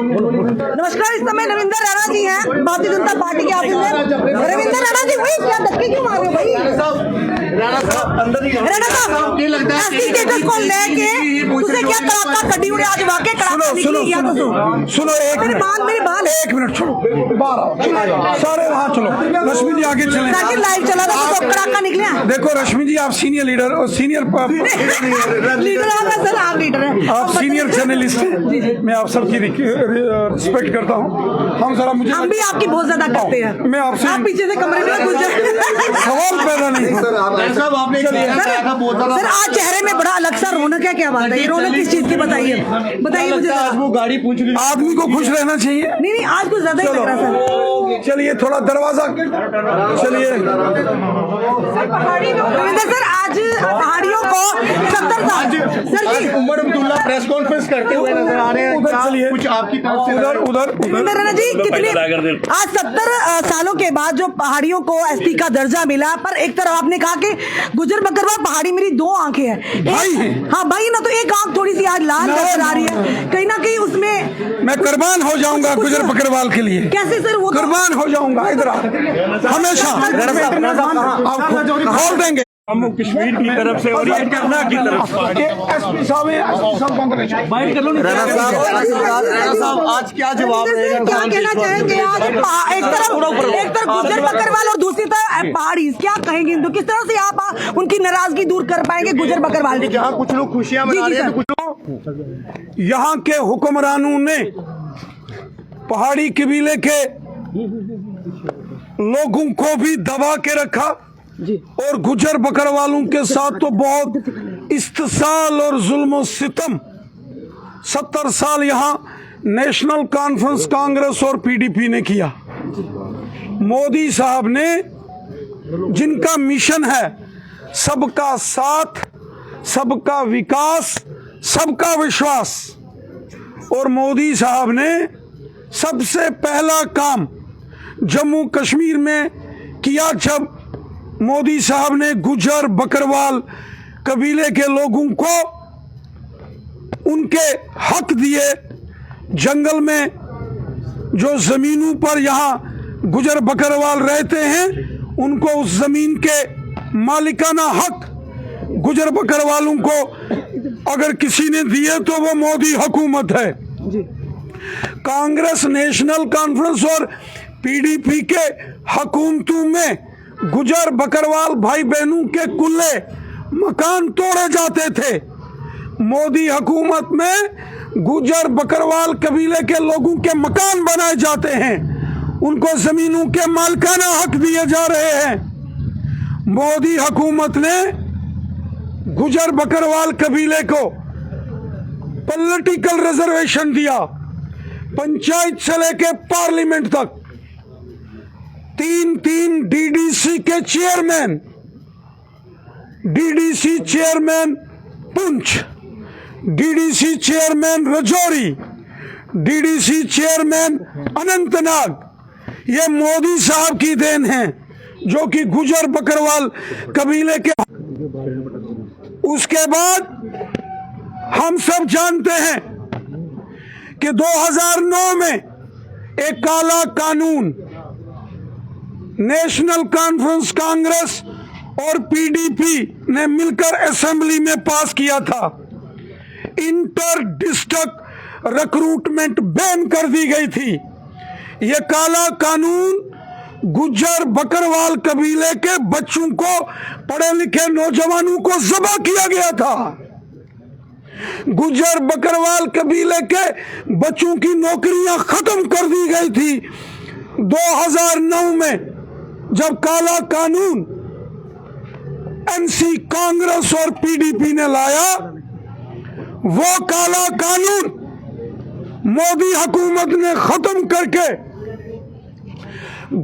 नमस्कार, इस समय रविंदर राणा जी हैं भारतीय जनता पार्टी के ऑफिस में। रविंदर राणा जी, भाई क्या धक्के क्यों मार रहे हो भाई? राणा साहब एससी स्टेटस को लेके उसे क्या तड़ाका कड्डी उड़े आज वाकई कड़ाका निकली गया तो सुनो मेरी बात एक मिनट छोड़ो, सारे वहाँ चलो, रश्मि जी आगे चले, ताकि लाइव चला था तो कड़ाका निकले। देखो रश्मि जी, आप सीनियर लीडर और सीनियर लीडर सर, आप लीडर हैं, आप सीनियर जर्नलिस्ट हैं, मैं आप सबकी रिस्पेक्ट करता हूँ। हम भी आपकी बहुत ज्यादा करते हैं। मैं आपसे आप पीछे से कमरे में घुस जाए, सवाल पैदा नहीं सर आज चेहरे में बड़ा अलग सा रौनक है, क्या बात है? ये रौनक किस चीज की बताइए मुझे। वो गाड़ी पूछ ली, आदमी को खुश रहना चाहिए। नहीं आज कुछ ज्यादा ही लग रहा सर। चलिए थोड़ा दरवाजा, चलिए रविंदर सर, आज पहाड़ियों को 70 साल सर जी उमर अब्दुल्ला प्रेस कॉन्फ्रेंस करते हुए नजर आ रहे हैं। चलिए कुछ आपकी तरफ से उधर रविंदर राणा जी, कितने आज 70 सालों के बाद जो पहाड़ियों को एसपी का दर्जा मिला, पर एक तरफ आपने कहा कि गुजर बकरवाल पहाड़ी मेरी दो आंखें हैं, भाई हैं। हाँ भाई ना, तो एक आंख थोड़ी सी आज लाल नजर आ रही है, कहीं ना कहीं उसमें मैं कुर्बान हो जाऊंगा गुजर बकरवाल के लिए। कैसे सर? वो कुर्बान हो जाऊंगा, इधर हमेशा खोल देंगे जम्मू कश्मीर की तरफ से और ये करना की तरफ से। एसपी साहब बाइट कर लो। राणा साहब आज क्या जवाब देंगे? क्या कहना चाहेंगे? आज एक तरफ गुजर बकरवाल और दूसरी तरफ पहाड़ी, क्या कहेंगे? तो किस तरह से आप उनकी नाराजगी दूर कर पाएंगे गुजर बकरवाल? जहाँ कुछ लोग खुशियां मना रहे हैं, कुछ यहाँ के हुक्मरानों ने पहाड़ी कबीले के लोगों को भी दबा के रखा और गुजर बकरवालों के साथ तो बहुत इस्तेसाल और जुल्म सितम 70 साल यहाँ नेशनल कॉन्फ्रेंस कांग्रेस और पीडीपी ने किया। मोदी साहब ने जिनका मिशन है सबका साथ, सबका विकास, सबका विश्वास, और मोदी साहब ने सबसे पहला काम जम्मू कश्मीर में किया जब मोदी साहब ने गुजर बकरवाल कबीले के लोगों को उनके हक दिए। जंगल में जो जमीनों पर यहाँ गुजर बकरवाल रहते हैं उनको उस जमीन के मालिकाना हक गुजर बकरवालों को अगर किसी ने दिए तो वो मोदी हुकूमत है। कांग्रेस, नेशनल कॉन्फ्रेंस और पीडीपी के हुकूमतों में गुजर बकरवाल भाई बहनों के कुल्ले मकान तोड़े जाते थे। मोदी हुकूमत में गुजर बकरवाल कबीले के लोगों के मकान बनाए जाते हैं, उनको जमीनों के मालिकाना हक दिए जा रहे हैं। मोदी हुकूमत ने गुजर बकरवाल कबीले को पॉलिटिकल रिजर्वेशन दिया, पंचायत से लेके पार्लियामेंट तक। 3 डीडीसी के chairman, DDC chairman Poonch, DDC chairman Rajouri, DDC chairman Anantnag, ये मोदी साहब की देन है, जो कि गुजर बकरवाल कबीले के। उसके बाद हम सब जानते हैं कि 2009 में एक काला कानून नेशनल कॉन्फ्रेंस कांग्रेस और पीडीपी ने मिलकर असेंबली में पास किया था। इंटर डिस्ट्रिक्ट रिक्रूटमेंट बैन कर दी गई थी। यह काला कानून गुज्जर बकरवाल कबीले के बच्चों को, पढ़े लिखे नौजवानों को ज़बह किया गया था। गुज्जर बकरवाल कबीले के बच्चों की नौकरियां खत्म कर दी गई थी। 2009 में जब काला कानून एनसी कांग्रेस और पीडीपी ने लाया, वो काला कानून मोदी हुकूमत ने खत्म करके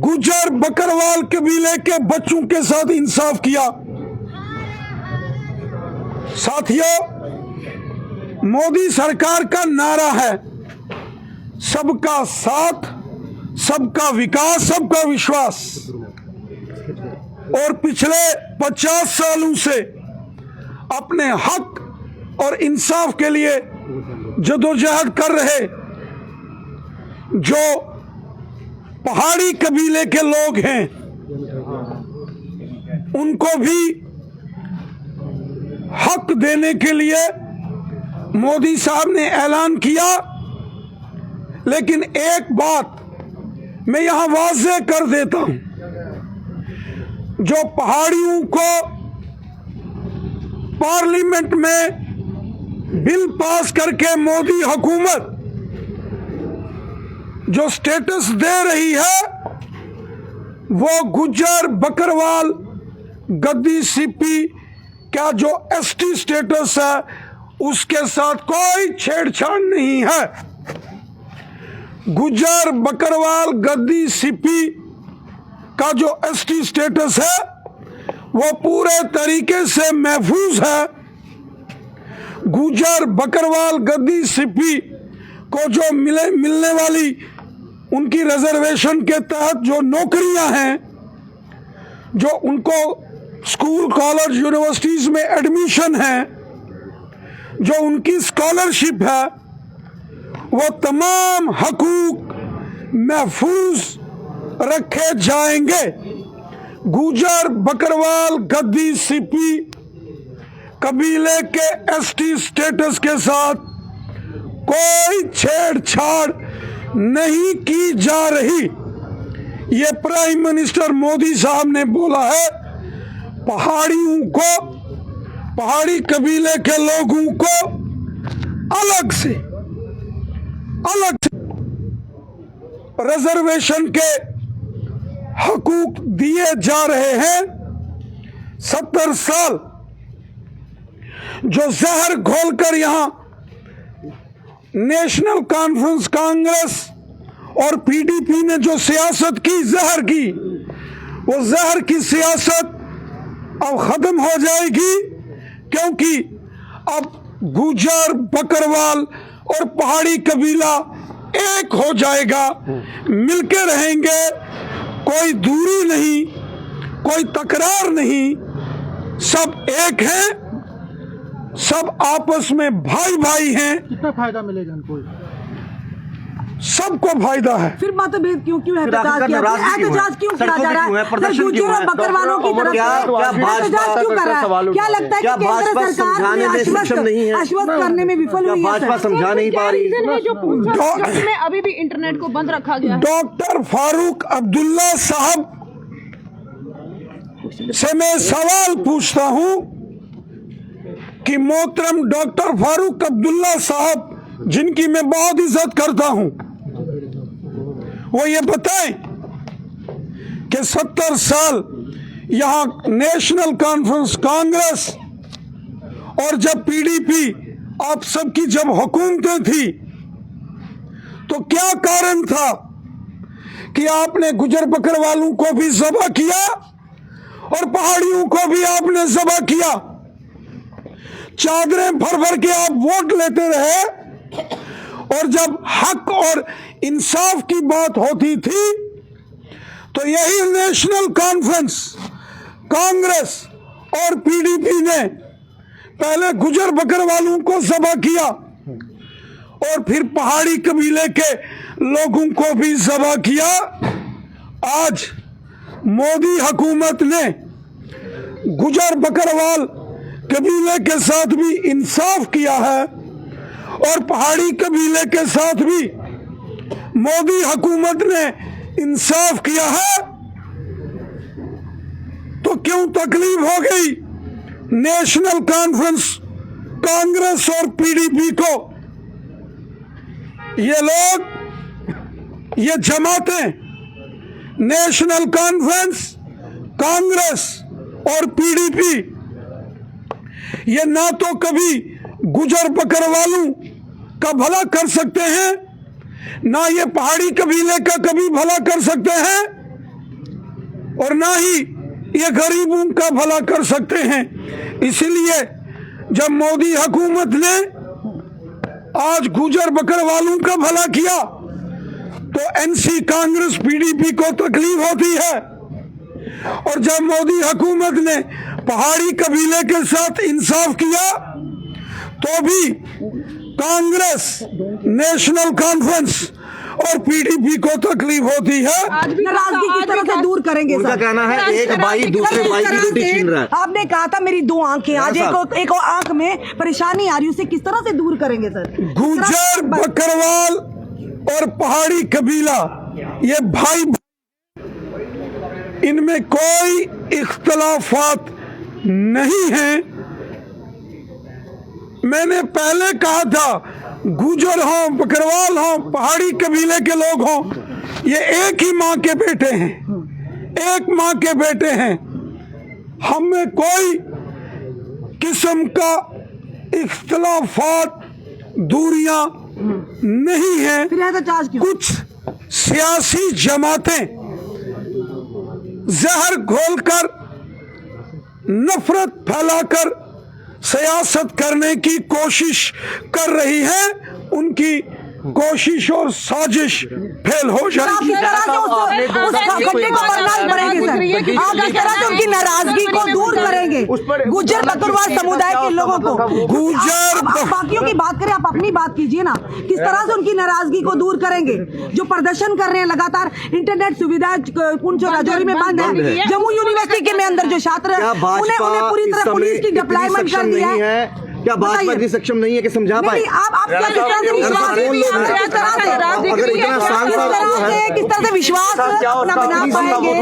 गुजर बकरवाल कबीले के बच्चों के साथ इंसाफ किया। साथियों, मोदी सरकार का नारा है सबका साथ, सबका विकास, सबका विश्वास। और पिछले 50 सालों से अपने हक और इंसाफ के लिए जदोजहद कर रहे जो पहाड़ी कबीले के लोग हैं उनको भी हक देने के लिए मोदी साहब ने ऐलान किया। लेकिन एक बात मैं यहां वाज़ेह कर देता हूं, जो पहाड़ियों को पार्लियामेंट में बिल पास करके मोदी हुकूमत जो स्टेटस दे रही है वो गुज्जर बकरवाल गद्दी सीपी का जो एसटी स्टेटस है उसके साथ कोई छेड़छाड़ नहीं है। गुज्जर बकरवाल गद्दी सीपी का जो एसटी स्टेटस है वो पूरे तरीके से महफूज है। गुज्जर बकरवाल गद्दी सीपी को जो मिलने वाली उनकी रिजर्वेशन के तहत जो नौकरियां हैं, जो उनको स्कूल कॉलेज यूनिवर्सिटीज में एडमिशन है, जो उनकी स्कॉलरशिप है, वो तमाम हकूक महफूज रखे जाएंगे। गुज्जर बकरवाल गद्दी सीपी कबीले के एसटी स्टेटस के साथ कोई छेड़छाड़ नहीं की जा रही। ये प्राइम मिनिस्टर मोदी साहब ने बोला है। पहाड़ियों को, पहाड़ी कबीले के लोगों को अलग से रिजर्वेशन के हकूक दिए जा रहे हैं। 70 साल जो जहर घोलकर यहां नेशनल कॉन्फ्रेंस कांग्रेस और पीडीपी ने जो सियासत की, जहर की, वो जहर की सियासत अब खत्म हो जाएगी, क्योंकि अब गुज्जर बकरवाल और पहाड़ी कबीला एक हो जाएगा, मिलके रहेंगे, कोई दूरी नहीं, कोई तकरार नहीं, सब एक हैं, सब आपस में भाई भाई हैं। कितना फायदा मिलेगा इनको? सबको फायदा है। फिर मतभेद क्यों क्यों है? एहतजाज क्यों किया जा रहा है? प्रदर्शन गुज्जर और बकरवालों की तरफ से एहतजाज क्यों कर रहा है? क्या लगता है कि केंद्र सरकार ने आश्वस्त करने में विफल हुई है? भाजपा समझा नहीं पा रही। जो पूछा में अभी भी इंटरनेट को बंद रखा गया है। डॉक्टर फारूक अब्दुल्ला साहब से मैं सवाल पूछता हूं कि मोहतरम डॉक्टर फारूक अब्दुल्ला साहब, जिनकी मैं बहुत इज्जत करता हूं, वो ये बताएं कि 70 साल यहां नेशनल कॉन्फ्रेंस कांग्रेस और जब पीडीपी आप सबकी जब हुकूमतें थी तो क्या कारण था कि आपने गुज्जर बकरवालों को भी ज़बह किया और पहाड़ियों को भी आपने ज़बह किया? चादरें भर भर के आप वोट लेते रहे, और जब हक और इंसाफ की बात होती थी तो यही नेशनल कॉन्फ्रेंस कांग्रेस और पीडीपी ने पहले गुज्जर बकरवालों को ज़बह किया और फिर पहाड़ी कबीले के लोगों को भी ज़बह किया। आज मोदी हुकूमत ने गुज्जर बकरवाल कबीले के साथ भी इंसाफ किया है और पहाड़ी कबीले के साथ भी मोदी हुकूमत ने इंसाफ किया है, तो क्यों तकलीफ हो गई नेशनल कॉन्फ्रेंस कांग्रेस और पीडीपी को? ये लोग, ये जमातें, नेशनल कॉन्फ्रेंस कांग्रेस और पीडीपी, ये ना तो कभी गुज्जर बकरवालों का भला कर सकते हैं, ना ये पहाड़ी कबीले का कभी भला कर सकते हैं, और ना ही ये गरीबों का भला कर सकते हैं। इसलिए जब मोदी हुकूमत ने आज गुज्जर बकरवालों का भला किया तो एनसी कांग्रेस पीडीपी को तकलीफ होती है, और जब मोदी हुकूमत ने पहाड़ी कबीले के साथ इंसाफ किया तो भी कांग्रेस, नेशनल कॉन्फ्रेंस और पीडीपी को तकलीफ होती है। नाराजगी किस तरह से दूर करेंगे उनका सर? कहना है एक भाई दूसरे भाई की रोटी छीन रहा है। आपने कहा था मेरी 2 आंखें, आज एक आंख में परेशानी आ रही, उसे किस तरह से दूर करेंगे सर? गुजर बकरवाल और पहाड़ी कबीला ये भाई, इनमें कोई इख्तलाफात नहीं है। मैंने पहले कहा था गुजर हो, बकरवाल हो, पहाड़ी कबीले के लोग हों, ये एक ही माँ के बेटे हैं, एक माँ के बेटे हैं। हमें कोई किस्म का इख्तलाफात, दूरियां नहीं है। फिर ऐसा चार्ज क्यों? कुछ सियासी जमातें जहर घोलकर, नफरत फैलाकर सियासत करने की कोशिश कर रही है। उनकी कोशिश और साजिश फेल हो जाएगी। किस तरह से उस खड्डे को बर्दाश्त करेंगे सर? आप किस तरह से उनकी नाराजगी को दूर करेंगे गुजर बकरवाल समुदाय के लोगों को? आप बाकियों की बात करें, आप अपनी बात कीजिए ना। किस तरह से उनकी नाराजगी को दूर करेंगे? जो प्रदर्शन कर रहे हैं लगातार, इंटरनेट सुविधा पुंछ और राजौरी में बंद है। जम्मू यूनिवर्सिटी के में अंदर जो छात्र उन्हें पूरी तरह पुलिस की डिप्लॉयमेंट कर दिया है। क्या भाजपा इतनी सक्षम नहीं है कि समझा पाए? आप क्या किस तरह से विश्वास, किस तरह से विश्वास अपना बना पाएंगे?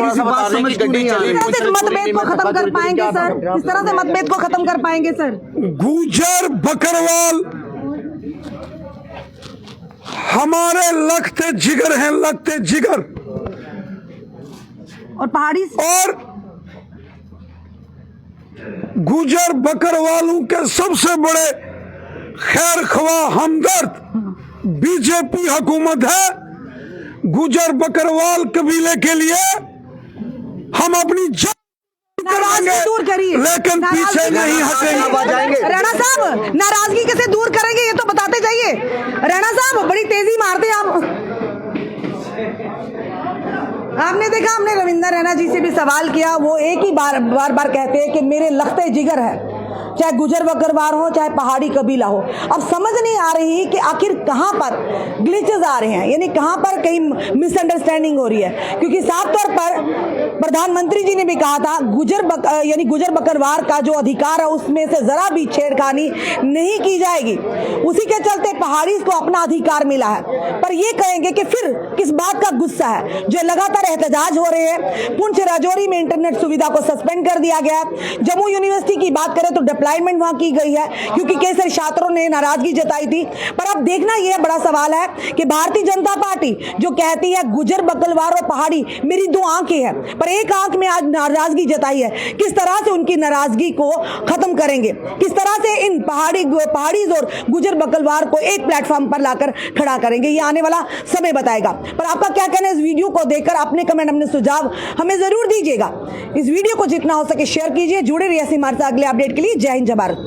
मतभेद को खत्म कर पाएंगे सर? किस तरह से मतभेद को खत्म कर पाएंगे सर? गुजर बकरवाल हमारे लगते जिगर हैं, लगते जिगर। और पहाड़ी और गुजर बकरवालों के सबसे बड़े खैर ख्वाह हमदर्द बीजेपी हुकूमत है। गुजर बकरवाल कबीले के लिए हम अपनी नाराजगी दूर करिए, लेकिन पीछे नहीं हटेंगे। राणा साहब नाराजगी कैसे दूर करेंगे ये तो बताते जाइए। राणा साहब बड़ी तेजी मारते आप। आपने देखा, हमने रविंदर रैना जी से भी सवाल किया, वो एक ही बार कहते हैं कि मेरे लखते जिगर है, चाहे गुजर बकरवाल हो चाहे पहाड़ी कबीला हो। अब समझ नहीं आ रही कि आखिर कहाँ पर ग्लिचेस आ रहे हैं, यानी कहाँ पर कहीं मिसअंडरस्टैंडिंग हो रही है। क्योंकि साफ तौर पर प्रधानमंत्री जी ने भी कहा था यानी गुजर बकरवाल का जो अधिकार है उसमें से जरा भी छेड़खानी नहीं की जाएगी। उसी के चलते पहाड़ी को अपना अधिकार मिला है। पर ये कहेंगे कि फिर किस बात का गुस्सा है जो लगातार एहतजाज हो रहे हैं। पुंछ राजौरी में इंटरनेट सुविधा को सस्पेंड कर दिया गया है। जम्मू यूनिवर्सिटी की बात करें तो डिप्लॉयमेंट वहां की गई है क्योंकि कई सारे छात्रों ने नाराजगी जताई थी। पर अब देखना यह बड़ा सवाल है कि भारतीय जनता पार्टी जो कहती है गुजर बकरवाल और पहाड़ी मेरी 2 आंखें हैं, पर एक आंख में आज नाराजगी जताई है। किस तरह से उनकी नाराजगी को खत्म करेंगे? किस तरह से इन पहाड़ी और गुजर बकरवाल को एक प्लेटफॉर्म पर लाकर खड़ा करेंगे? ये आने वाला समय बताएगा। पर आपका क्या कहना है इस वीडियो को देखकर? अपने कमेंट, अपने सुझाव हमें जरूर दीजिएगा। इस वीडियो को जितना हो सके शेयर कीजिए। जुड़े रहिए हमारे साथ अगले अपडेट के लिए। जय हिंद, जय भारत।